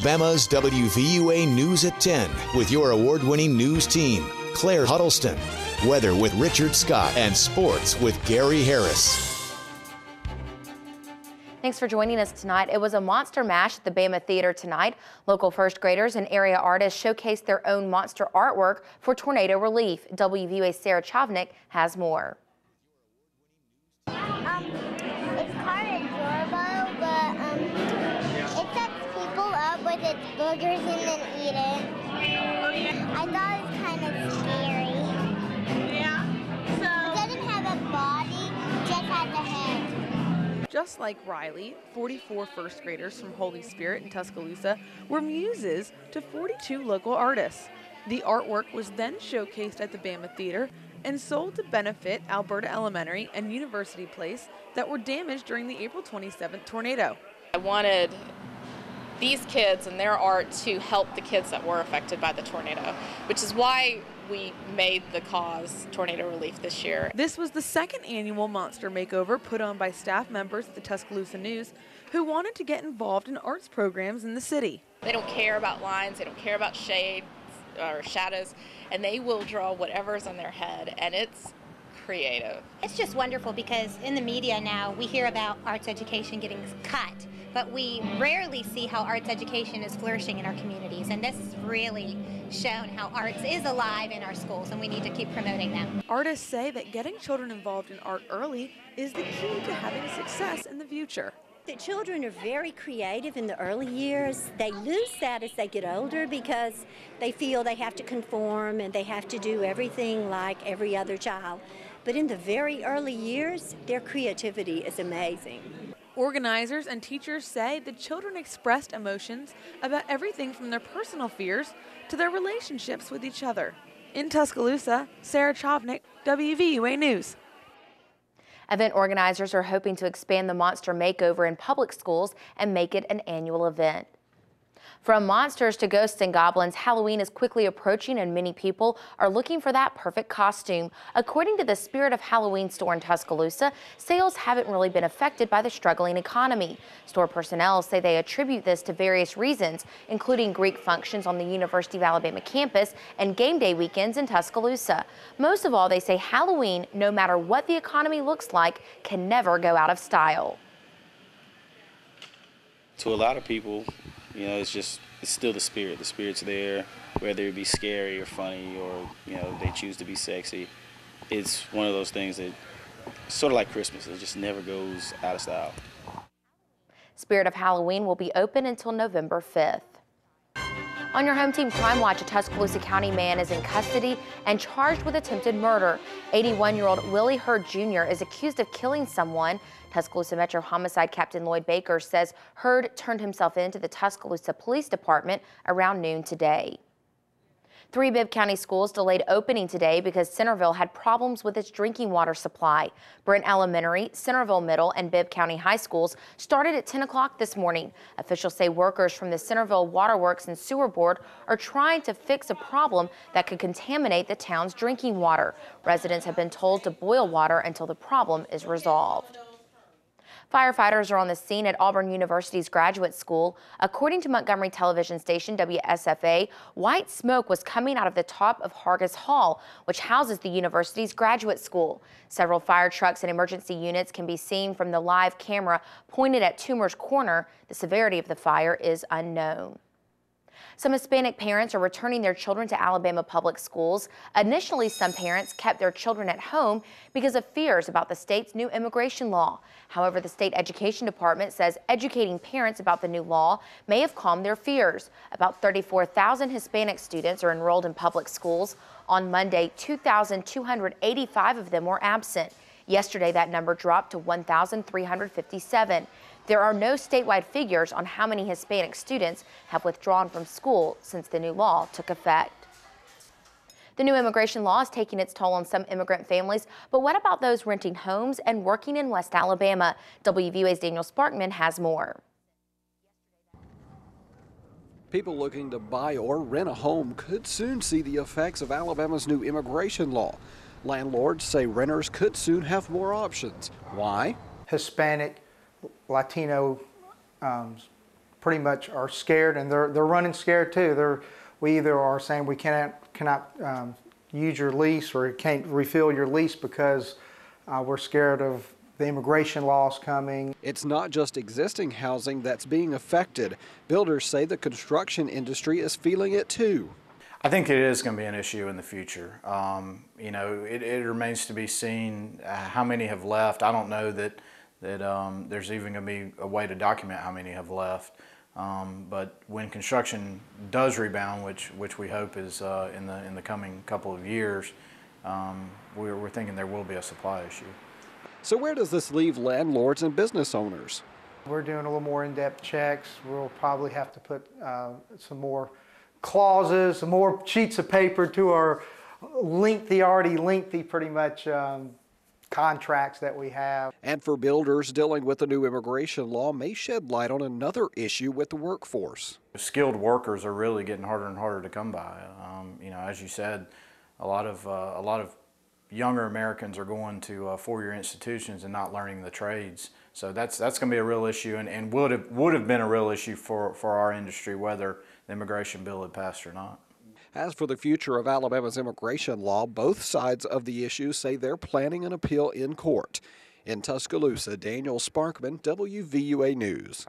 Bama's WVUA News at 10 with your award-winning news team, Claire Huddleston. Weather with Richard Scott and sports with Gary Harris. Thanks for joining us tonight. It was a monster mash at the Bama Theater tonight. Local first graders and area artists showcased their own monster artwork for tornado relief. WVUA's Sarah Chavnik has more. It's kind of adorable, but it sets people up with its boogers and then eat it. I thought it was kind of scary. Yeah. So it doesn't have a body, just has a head. Just like Riley, 44 first graders from Holy Spirit in Tuscaloosa were muses to 42 local artists. The artwork was then showcased at the Bama Theater and sold to benefit Alberta Elementary and University Place that were damaged during the April 27th tornado. I wanted these kids and their art to help the kids that were affected by the tornado, which is why we made the cause tornado relief this year. This was the second annual Monster Makeover put on by staff members at the Tuscaloosa News who wanted to get involved in arts programs in the city. They don't care about lines, they don't care about shade or shadows, and they will draw whatever's in their head, and it's creative. It's just wonderful because in the media now we hear about arts education getting cut, but we rarely see how arts education is flourishing in our communities, and this has really shown how arts is alive in our schools, and we need to keep promoting them. Artists say that getting children involved in art early is the key to having success in the future. The children are very creative in the early years. They lose that as they get older because they feel they have to conform and they have to do everything like every other child. But in the very early years, their creativity is amazing. Organizers and teachers say the children expressed emotions about everything from their personal fears to their relationships with each other. In Tuscaloosa, Sarah Chavnik, WVUA News. Event organizers are hoping to expand the Monster Makeover in public schools and make it an annual event. From monsters to ghosts and goblins, Halloween is quickly approaching and many people are looking for that perfect costume. According to the Spirit of Halloween store in Tuscaloosa, sales haven't really been affected by the struggling economy. Store personnel say they attribute this to various reasons, including Greek functions on the University of Alabama campus and game day weekends in Tuscaloosa. Most of all, they say Halloween, no matter what the economy looks like, can never go out of style. To a lot of people, you know, it's still the spirit. The spirit's there, whether it be scary or funny or, you know, they choose to be sexy. It's one of those things that, sort of like Christmas, it just never goes out of style. Spirit of Halloween will be open until November 5th. On your home team Crime Watch, a Tuscaloosa County man is in custody and charged with attempted murder. 81-year-old Willie Hurd Jr. is accused of killing someone. Tuscaloosa Metro Homicide Captain Lloyd Baker says Hurd turned himself in to the Tuscaloosa Police Department around noon today. 3 Bibb County schools delayed opening today because Centerville had problems with its drinking water supply. Brent Elementary, Centerville Middle, and Bibb County High Schools started at 10 o'clock this morning. Officials say workers from the Centerville Waterworks and Sewer Board are trying to fix a problem that could contaminate the town's drinking water. Residents have been told to boil water until the problem is resolved. Firefighters are on the scene at Auburn University's graduate school. According to Montgomery television station WSFA, white smoke was coming out of the top of Hargis Hall, which houses the university's graduate school. Several fire trucks and emergency units can be seen from the live camera pointed at Toomer's Corner. The severity of the fire is unknown. Some Hispanic parents are returning their children to Alabama public schools. Initially, some parents kept their children at home because of fears about the state's new immigration law. However, the state education department says educating parents about the new law may have calmed their fears. About 34,000 Hispanic students are enrolled in public schools. On Monday, 2,285 of them were absent. Yesterday, that number dropped to 1,357. There are no statewide figures on how many Hispanic students have withdrawn from school since the new law took effect. The new immigration law is taking its toll on some immigrant families, but what about those renting homes and working in West Alabama? WVUA's Daniel Sparkman has more. People looking to buy or rent a home could soon see the effects of Alabama's new immigration law. Landlords say renters could soon have more options. Why? Hispanic, Latino pretty much are scared, and they're running scared too. We either are saying we cannot use your lease or can't refill your lease because we're scared of the immigration laws coming. It's not just existing housing that's being affected. Builders say the construction industry is feeling it too. I think it is going to be an issue in the future. You know, it remains to be seen how many have left. I don't know that there's even going to be a way to document how many have left. But when construction does rebound, which we hope is in the coming couple of years, we're thinking there will be a supply issue. So where does this leave landlords and business owners? We're doing a little more in-depth checks. We'll probably have to put some more clauses, some more sheets of paper to our already lengthy pretty much contracts that we have. And for builders, dealing with the new immigration law may shed light on another issue with the workforce. Skilled workers are really getting harder and harder to come by. You know, as you said, a lot of younger Americans are going to four-year institutions and not learning the trades. So that's going to be a real issue, and would have been a real issue for our industry, whether the immigration bill had passed or not. As for the future of Alabama's immigration law, both sides of the issue say they're planning an appeal in court. In Tuscaloosa, Daniel Sparkman, WVUA News.